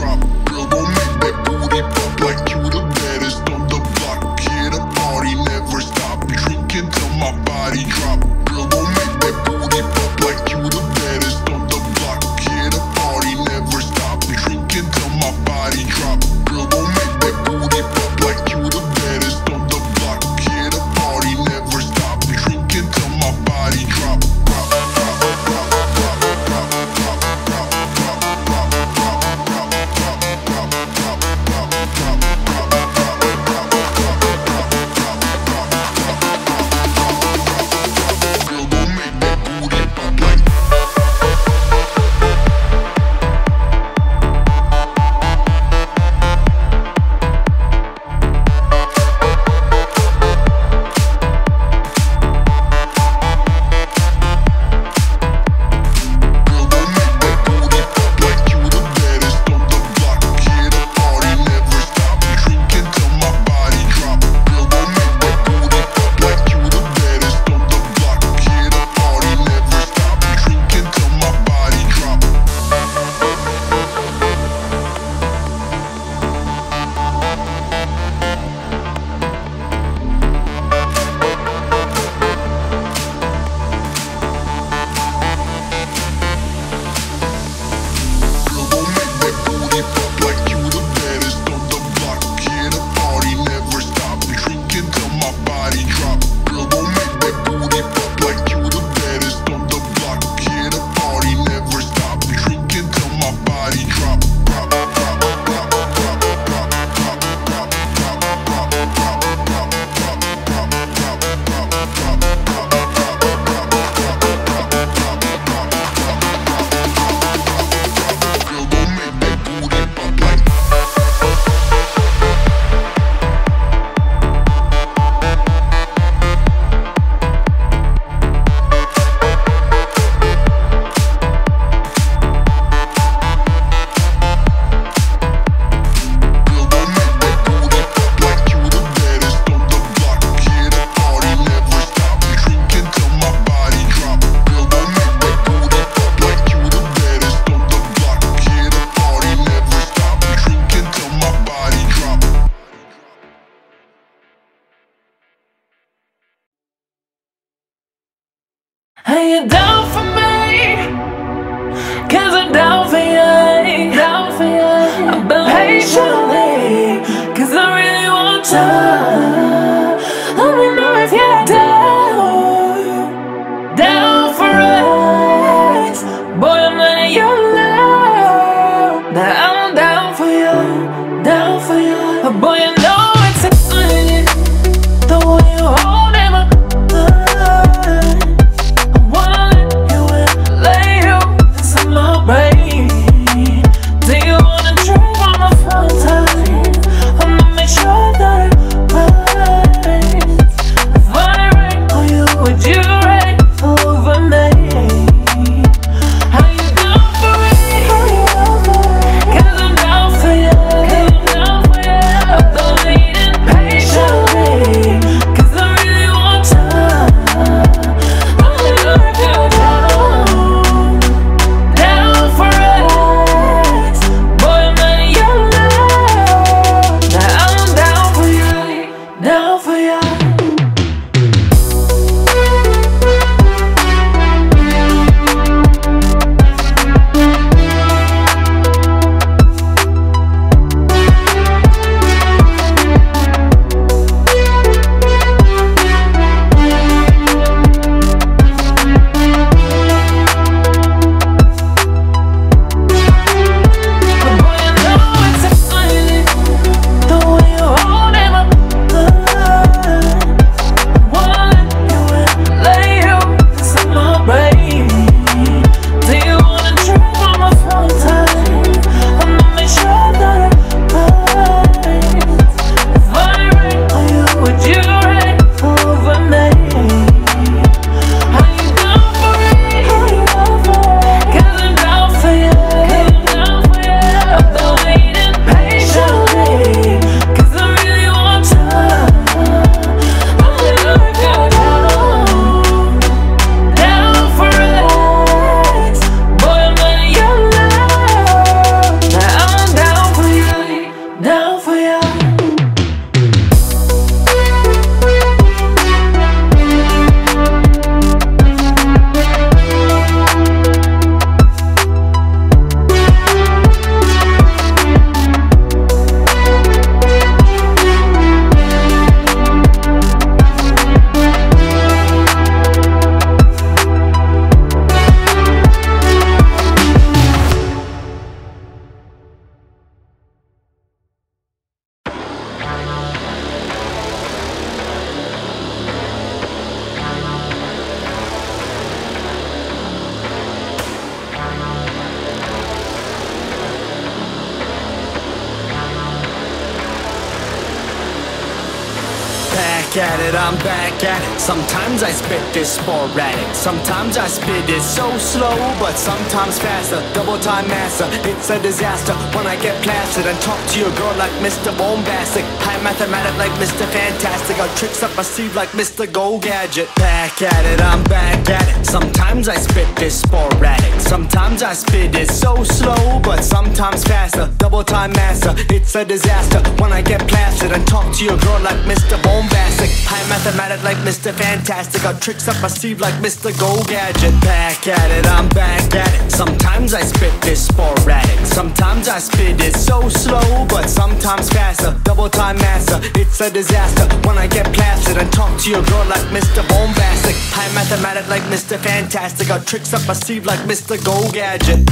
drop. Girl, gon' make that booty pop like you the baddest on the block. Yeah, the party never stop. Drinking till my body drop. Girl, gon' make that booty pop like you the baddest on the block. Yeah, the party never stop. Drinking till my body drop. Girl, gon' make that booty pop like you the baddest on the block. Yeah, the party never stop. Drinking till my body drop. Drop, drop, drop, drop, drop, drop, drop, drop, drop, drop, drop, drop, drop, drop, drop, drop, girl, gon' make that booty pop like. Girl, gon' make that booty pop like you the baddest on the block. Yeah, the party never stop. Drinking till my body drop. Girl, gon' make that booty pop like you the baddest on the block. Yeah, the party never stop. Drinking till my body drop. Girl, gon' make that booty pop like you the baddest on the block. Yeah, the party never stop. Drinking till my body drop. Girl, gon' make that booty pop like you the baddest on the block. Yeah, the party never stop. Drinking till my body drop. Drop, drop, drop, drop, drop, drop, drop, drop, drop, drop, drop, drop, drop, drop, girl, gon' make that booty pop like. Girl, gon' make that booty pop like you the baddest on the block. Yeah, the party never stop. Drinking till my body drop. Girl, gon' make that booty pop like you the baddest on the block. Yeah, the party never stop. Drinking till my body drop. Are you down for me? 'Cause I'm down for you, down for you. I've been patiently, 'cause I really want you. Let me know if you're down for us. Boy, I'm letting you know that I'm down for you, down for you. Boy, you know it's exciting, the way you hold in my mind. I wanna let you in, lay you inside my brain. Do you wanna drink on the front time? I'ma make sure that it Back at it, I'm back at it. Sometimes I spit this sporadic. Sometimes I spit it so slow, but sometimes faster. Double time master, it's a disaster when I get plastered and talk to your girl like Mr. Bombastic. High mathematic like Mr. Fantastic. Got tricks up my sleeve like Mr. Go Gadget. Back at it, I'm back at it. Sometimes I spit this sporadic. Sometimes I spit it so slow, but sometimes faster. Double time master, it's a disaster when I get plastered and talk to your girl like Mr. Bombastic. High mathematic like Mr. Fantastic. Got tricks up my sleeve like Mr. Go Gadget. Back at it, I'm back at it. Sometimes I spit this sporadic. Sometimes I spit it so slow, but sometimes faster. Double time master, it's a disaster when I get plastered and talk to your girl like Mr. Bombastic. High mathematic like Mr. Fantastic. Got tricks up my sleeve like Mr. Go Gadget.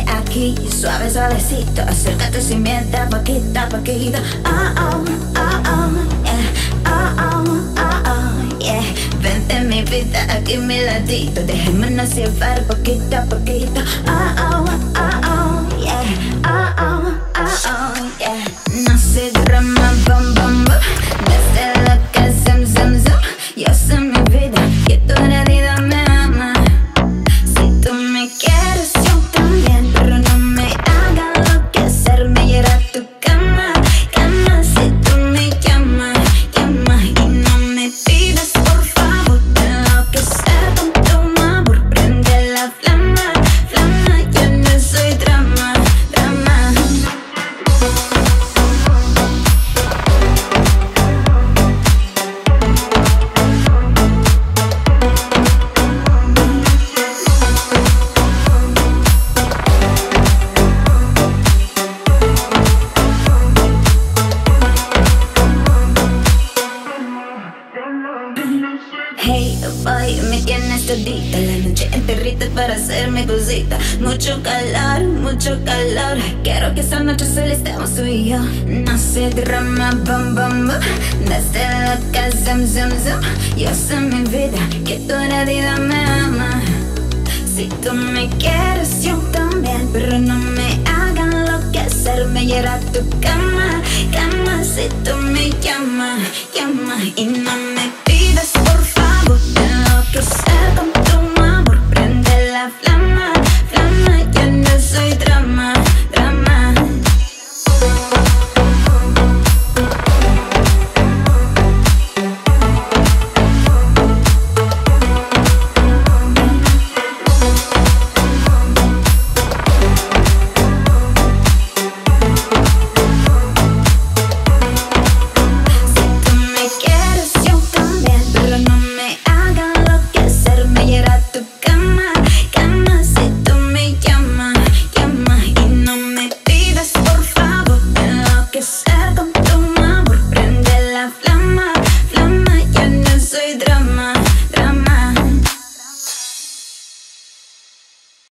Aquí, suave, suavecito, acércate sin miedo, poquito a poquito. Oh, oh, oh, oh, yeah. Oh, oh, oh, oh, yeah. Vente mi vida, aquí mi ladito, dejémonos llevar poquito a poquito. Oh, oh, oh, oh, yeah. Oh, oh, oh, oh, yeah. No se drama, bum, bum, bum. Desde lo que zum, zum, zum. Yo sé mi vida, que tú eres vida me ama. Si tú me quieres, yo también. Pero no me hagas lo que hacerme llegar a tu cama. Cama, si tú me llamas, llamas. Y no me pides, por favor, de lo que sea con tu amor. Prende la flama, flama. Yo no soy drama, drama. Hey, boy, me tienes todita. La noche enterrita para hacerme cosita. Mucho calor. Quiero que esta noche solo estemos tú y yo. No se drama, bum, bum, bum. Desde loca, zum, zum, zum. Yo sé mi vida, que tú eres vida me ama. Si tú me quieres, yo también. Pero no me hagan lo que hacerme llegar a tu cama. Cama, si tú me llamas, llamas. Y no me